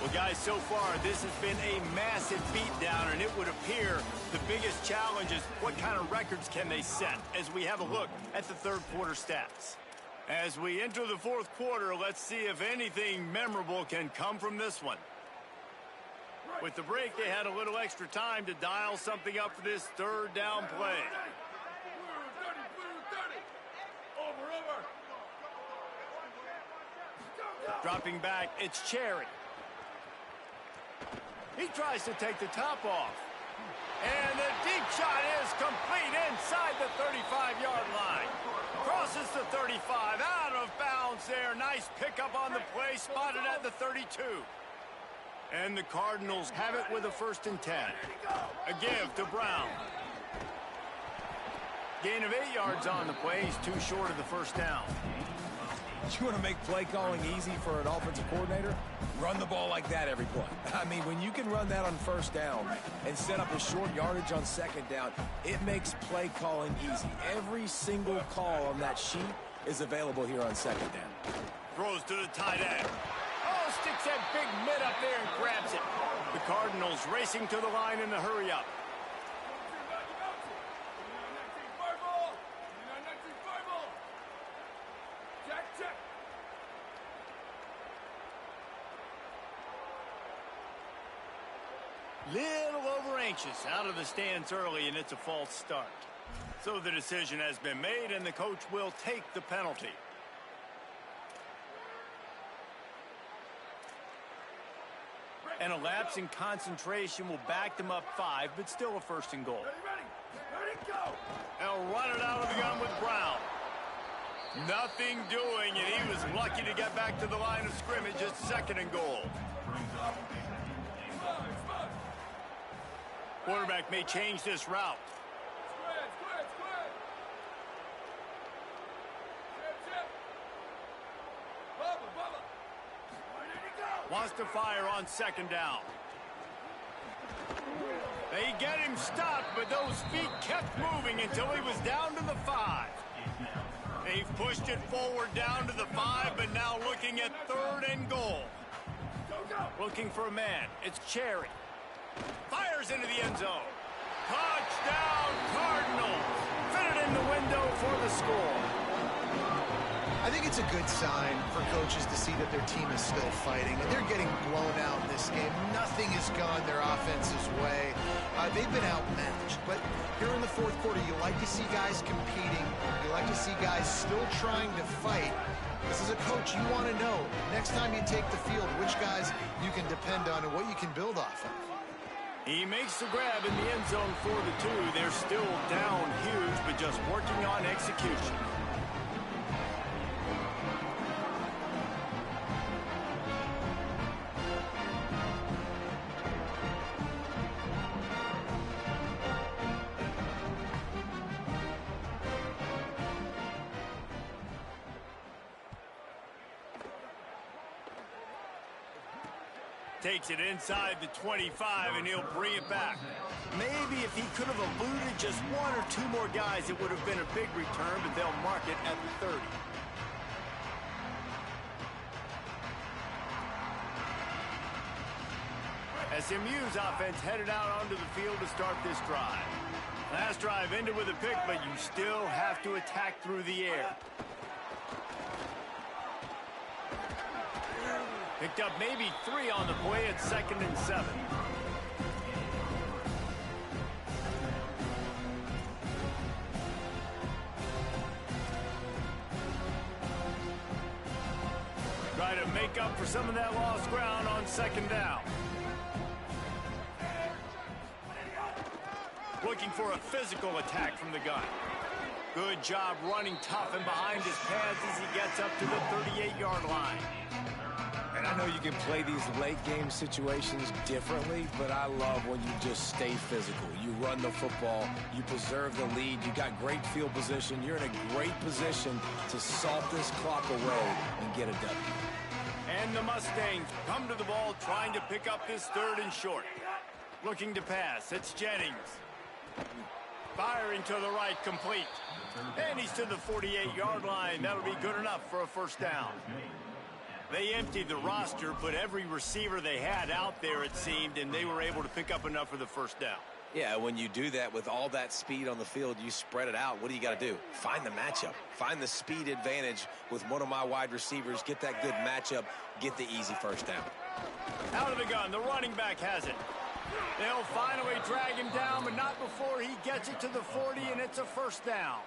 [SPEAKER 1] Well, guys, so far, this has been a massive beatdown, and it would appear the biggest challenge is what kind of records can they set as we have a look at the 3rd quarter stats. As we enter the 4th quarter, let's see if anything memorable can come from this one. With the break, they had a little extra time to dial something up for this 3rd down play. Dropping back, it's Cherry. He tries to take the top off. And the deep shot is complete inside the 35-yard line. Crosses the 35, out of bounds there. Nice pickup on the play, spotted at the 32. And the Cardinals have it with a 1st and 10. A give to Brown. Gain of 8 yards on the play. He's too short of the 1st down.
[SPEAKER 4] You want to make play calling easy for an offensive coordinator? Run the ball like that every play. I mean, when you can run that on 1st down and set up a short yardage on 2nd down, it makes play calling easy. Every single call on that sheet is available here on 2nd down.
[SPEAKER 1] Throws to the tight end. Oh, sticks that big mid up there and grabs it. The Cardinals racing to the line in the hurry-up. Little over-anxious out of the stands early, and it's a false start. So the decision has been made, and the coach will take the penalty. And a lapse in concentration will back them up 5, but still a 1st and goal. Ready, go! They'll run it out of the gun with Brown. Nothing doing, and he was lucky to get back to the line of scrimmage at 2nd and goal. Quarterback may change this route. Wants to fire on 2nd down. They get him stopped, but those feet kept moving until he was down to the 5. They've pushed it forward down to the 5, but now looking at 3rd and goal. Looking for a man. It's Cherry. Fires into the end zone. Touchdown, Cardinals. Fitted in the window for the score.
[SPEAKER 3] I think it's a good sign for coaches to see that their team is still fighting, and they're getting blown out in this game. Nothing has gone their offense's way. they've been outmatched. But here in the fourth quarter, you like to see guys competing. You like to see guys still trying to fight. This is a coach you want to know, next time you take the field, which guys you can depend on and what you can build off of.
[SPEAKER 1] He makes the grab in the end zone for the 2. They're still down huge, but just working on execution. Takes it inside the 25, and he'll bring it back. Maybe if he could have eluded just 1 or 2 more guys, it would have been a big return, but they'll mark it at the 30. SMU's offense headed out onto the field to start this drive. Last drive ended with a pick, but you still have to attack through the air. Picked up maybe 3 on the play at 2nd and 7. Try to make up for some of that lost ground on 2nd down. Looking for a physical attack from the gun. Good job running tough and behind his pads as he gets up to the 38-yard line.
[SPEAKER 4] And I know you can play these late-game situations differently, but I love when you just stay physical. You run the football, you preserve the lead, you got great field position, you're in a great position to salt this clock away and get a W.
[SPEAKER 1] And the Mustangs come to the ball trying to pick up this 3rd and short. Looking to pass, it's Jennings. Firing to the right, complete. And he's to the 48-yard line. That'll be good enough for a 1st down. They emptied the roster, but every receiver they had out there, it seemed, and they were able to pick up enough for the 1st down.
[SPEAKER 4] Yeah, when you do that with all that speed on the field, you spread it out. What do you got to do? Find the matchup. Find the speed advantage with one of my wide receivers. Get that good matchup. Get the easy 1st down.
[SPEAKER 1] Out of the gun, the running back has it. They'll finally drag him down, but not before he gets it to the 40, and it's a 1st down.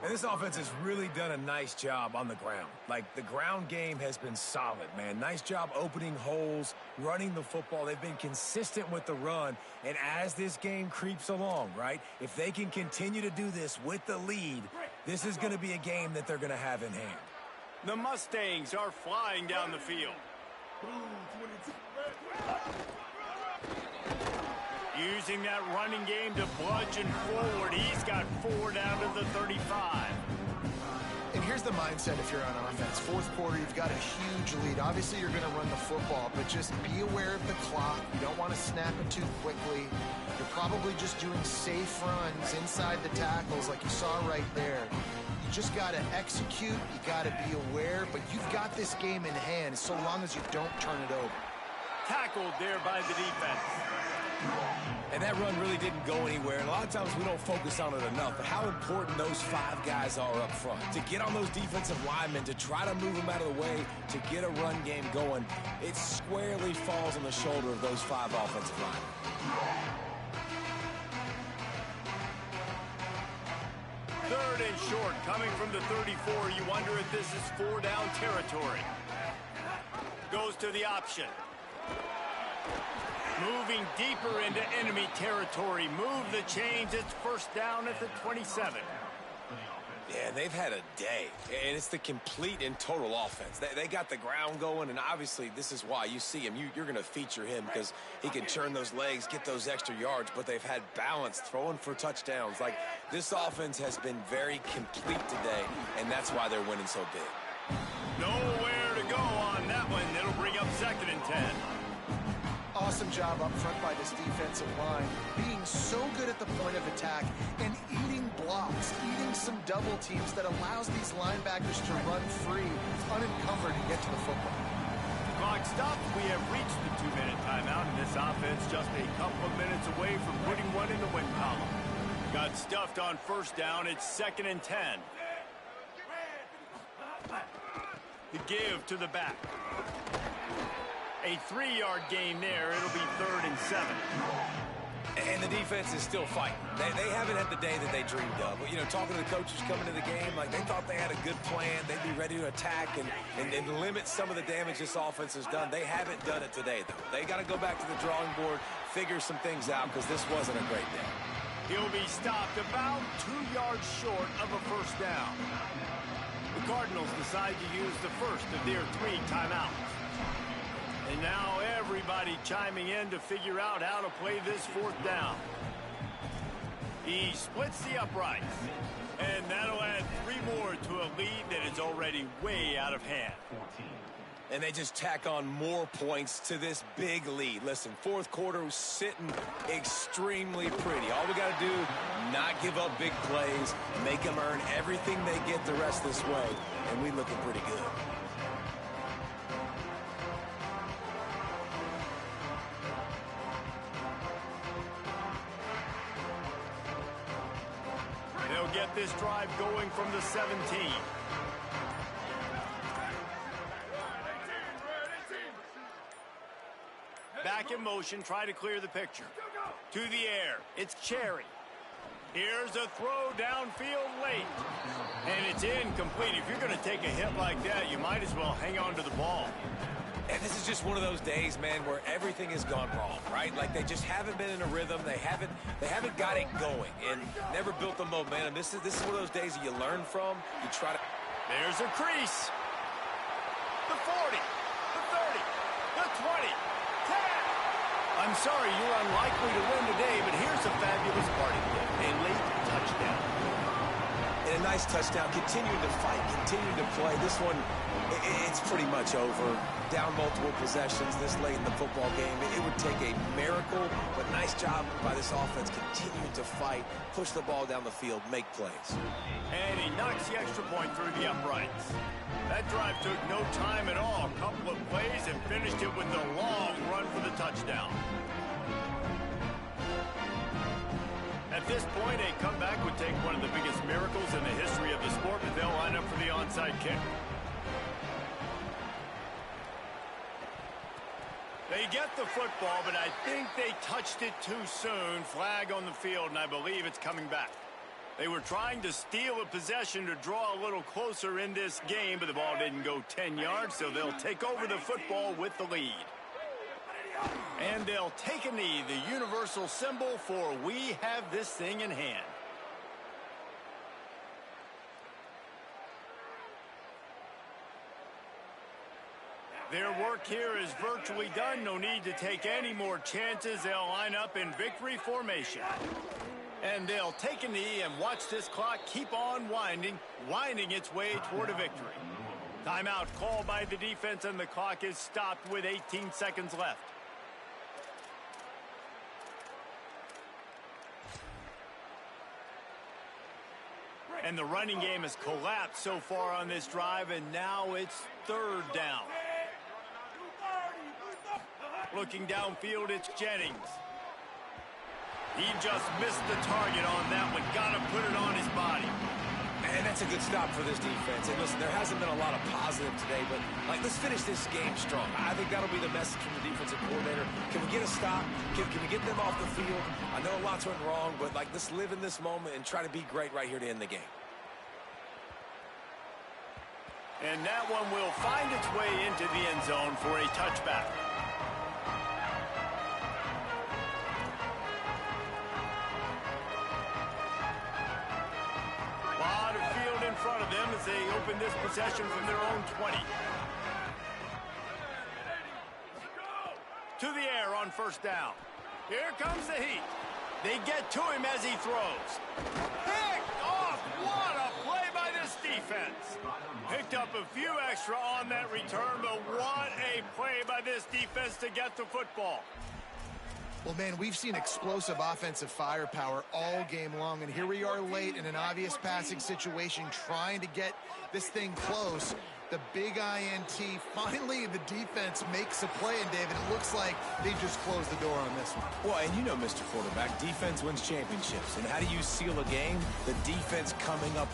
[SPEAKER 4] And this offense has really done a nice job on the ground. Like, the ground game has been solid, man. Nice job opening holes, running the football. They've been consistent with the run. And as this game creeps along, right, if they can continue to do this with the lead, this is going to be a game that they're going to have in hand.
[SPEAKER 1] The Mustangs are flying down the field. Using that running game to bludgeon forward. He's got 4 down to the 35.
[SPEAKER 3] And here's the mindset if you're on offense. Fourth quarter, you've got a huge lead. Obviously, you're going to run the football, but just be aware of the clock. You don't want to snap it too quickly. You're probably just doing safe runs inside the tackles like you saw right there. You just got to execute. You got to be aware, but you've got this game in hand so long as you don't turn it over.
[SPEAKER 1] Tackled there by the defense.
[SPEAKER 4] And that run really didn't go anywhere. And a lot of times we don't focus on it enough, but how important those 5 guys are up front. To get on those defensive linemen, to try to move them out of the way, to get a run game going, it squarely falls on the shoulder of those 5 offensive linemen.
[SPEAKER 1] 3rd and short, coming from the 34. You wonder if this is 4-down territory. Goes to the option. Moving deeper into enemy territory. Move the chains. It's 1st down at the 27.
[SPEAKER 4] Yeah, they've had a day, and it's the complete and total offense. They got the ground going, and obviously this is why you see him. You're going to feature him because he can churn those legs, get those extra yards, but they've had balance, throwing for touchdowns. Like, this offense has been very complete today, and that's why they're winning so big.
[SPEAKER 1] Nowhere to go on that one. It'll bring up 2nd and 10.
[SPEAKER 3] Awesome job up front by this defensive line, being so good at the point of attack and eating blocks, eating some double teams that allows these linebackers to run free, unencumbered, and get to the football.
[SPEAKER 1] Clock stops. We have reached the 2-minute timeout, and this offense just a couple of minutes away from putting one in the win column. Got stuffed on 1st down. It's 2nd and 10. The give to the back. A 3-yard gain there. It'll be 3rd and 7.
[SPEAKER 4] And the defense is still fighting. They haven't had the day that they dreamed of. But, you know, talking to the coaches coming to the game, like they thought they had a good plan. They'd be ready to attack and limit some of the damage this offense has done. They haven't done it today, though. They got to go back to the drawing board, figure some things out, because this wasn't a great day.
[SPEAKER 1] He'll be stopped about 2 yards short of a first down. The Cardinals decide to use the first of their 3 timeouts. And now everybody chiming in to figure out how to play this 4th down. He splits the uprights. And that'll add 3 more to a lead that is already way out of hand.
[SPEAKER 4] And they just tack on more points to this big lead. Listen, 4th quarter was sitting extremely pretty. All we got to do, not give up big plays, make them earn everything they get the rest of this way, and we looking pretty good.
[SPEAKER 1] They'll get this drive going from the 17. Back in motion, try to clear the picture. To the air, it's Cherry. Here's a throw downfield late. And it's incomplete. If you're going to take a hit like that, you might as well hang on to the ball.
[SPEAKER 4] And this is just one of those days, man, where everything has gone wrong, right? Like they just haven't been in a rhythm. They haven't got it going and never built the momentum. This is one of those days that you learn from. You try to.
[SPEAKER 1] There's a crease. The 40, the 30, the 20, 10. I'm sorry you're unlikely to win today, but here's a fabulous parting gift. A late touchdown.
[SPEAKER 4] And a nice touchdown. Continuing to fight, continuing to play. This one, it's pretty much over. Down multiple possessions this late in the football game. It would take a miracle, but nice job by this offense continuing to fight, push the ball down the field, make plays.
[SPEAKER 1] And he knocks the extra point through the uprights. That drive took no time at all. A couple of plays and finished it with a long run for the touchdown. At this point, a comeback would take one of the biggest miracles in the history of the sport, but they'll line up for the onside kick. They get the football, but I think they touched it too soon. Flag on the field, and I believe it's coming back. They were trying to steal a possession to draw a little closer in this game, but the ball didn't go 10 yards, so they'll take over the football with the lead. And they'll take a knee, the universal symbol for we have this thing in hand. Their work here is virtually done. No need to take any more chances. They'll line up in victory formation. And they'll take a knee and watch this clock keep on winding its way toward a victory. Timeout called by the defense, and the clock is stopped with 18 seconds left. And the running game has collapsed so far on this drive, and now it's 3rd down. Looking downfield, it's Jennings. He just missed the target on that one. Got to put it on his body.
[SPEAKER 4] And that's a good stop for this defense. And listen, there hasn't been a lot of positive today, but let's finish this game strong. I think that'll be the message from the defensive coordinator. Can we get a stop? Can we get them off the field? I know lots went wrong, but let's live in this moment and try to be great right here to end the game.
[SPEAKER 1] And that one will find its way into the end zone for a touchback. Lot of field in front of them as they open this possession from their own 20. To the air on 1st down. Here comes the heat. They get to him as he throws. Picked off! What a play by this defense. Picked up a few extra on that return, but what a play by this defense to get the football.
[SPEAKER 3] Well, man, we've seen explosive offensive firepower all game long, and here we are late in an obvious passing situation trying to get this thing close. The big INT, finally the defense makes a play, and David, it looks like they just closed the door on this one.
[SPEAKER 4] Well, and you know, Mr. Quarterback, defense wins championships. And how do you seal a game? The defense coming up